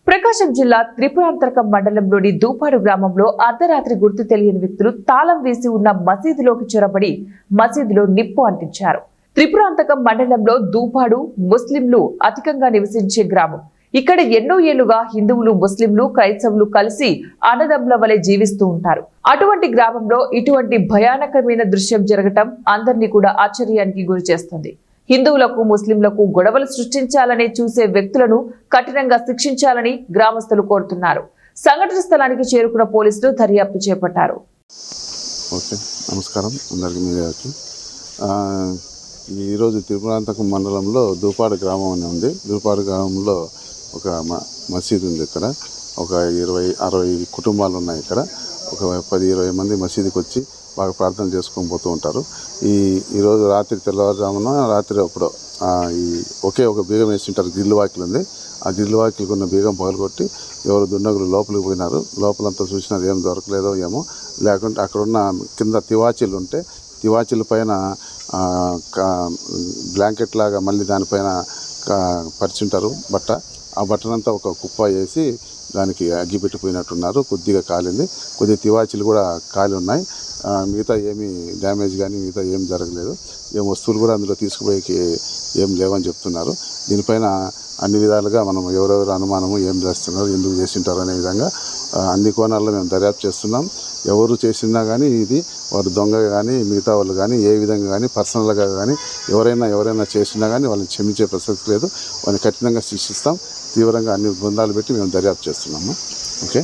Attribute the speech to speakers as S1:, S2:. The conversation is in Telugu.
S1: ప్రకాశం జిల్లా త్రిపురాంతకం మండలంలోని దూపాడు గ్రామంలో అర్ధరాత్రి గుర్తు తెలియని వ్యక్తులు తాళం వేసి ఉన్న మసీదులోకి చొరబడి మసీదులో నిప్పు అంటించారు. త్రిపురాంతకం మండలంలో దూపాడు ముస్లింలు అధికంగా నివసించే గ్రామం. ఇక్కడ ఎన్నో ఏళ్లుగా హిందువులు, ముస్లింలు, క్రైస్తవులు కలిసి అన్నదమ్ముల వలె జీవిస్తూ ఉంటారు. అటువంటి గ్రామంలో ఇటువంటి భయానకమైన దృశ్యం జరగటం అందరినీ కూడా ఆశ్చర్యానికి గురి చేస్తుంది. హిందువులకు, ముస్లింలకు గొడవలు సృష్టించాలని చూసే వ్యక్తులను కఠినంగా శిక్షించాలని గ్రామస్తులు కోరుతున్నారు. సంఘటన స్థలానికి చేరుకున్న పోలీసులు దర్యాప్తు చేపట్టారు.
S2: నమస్కారం అందరికీ. ఈరోజు త్రిపురాంతకం మండలంలో దూపాడు గ్రామం అని ఉంది. దూపాడు గ్రామంలో ఒక మసీదు ఉంది. ఇక్కడ ఒక 20-60 కుటుంబాలు ఉన్నాయి. ఇక్కడ ఒక 10-20 మంది మసీదుకి వచ్చి బాగా ప్రార్థన చేసుకొని పోతూ ఉంటారు. ఈరోజు రాత్రి తెల్లవారుజామున అప్పుడు ఒకే ఒక బీగం వేస్తుంటారు. గ్రిల్ వాకిల్ ఉంది. ఆ గ్రిల్ వాకిల్కి ఉన్న బీగం పగలగొట్టి ఎవరు దుండగులు లోపలికి పోయినారు. లోపలంతా చూసినారు, ఏం దొరకలేదో ఏమో. లేకుంటే అక్కడున్న కింద తివాచీలు ఉంటే తివాచీల పైన బ్లాంకెట్ లాగా మళ్ళీ దానిపైన పరిచుంటారు బట్ట. ఆ బట్టనంతా ఒక కుప్ప వేసి దానికి అగ్గి పెట్టిపోయినట్టున్నారు. కొద్దిగా కాలింది, కొద్దిగా తివాచీలు కూడా కాలి ఉన్నాయి. మిగతా ఏమీ డ్యామేజ్ కానీ మిగతా ఏం జరగలేదు. ఏం వస్తువులు కూడా అందులో తీసుకుపోయేకి ఏం లేవని చెప్తున్నారు. దీనిపైన అన్ని విధాలుగా మనం ఎవరెవరు అనుమానము, ఏం చేస్తున్నారు, ఎందుకు చేసింటారు అనే విధంగా అన్ని కోణాల్లో మేము దర్యాప్తు చేస్తున్నాం. ఎవరు చేసినా కానీ ఇది వారు దొంగ కానీ మిగతా వాళ్ళు కానీ ఏ విధంగా కానీ పర్సనల్గా కానీ ఎవరైనా చేసినా కానీ వాళ్ళని క్షమించే ప్రసక్తి లేదు. వాళ్ళని కఠినంగా శిక్షిస్తాం. తీవ్రంగా అన్ని బృందాలు పెట్టి మేము దర్యాప్తు చేస్తున్నాము. ఓకే.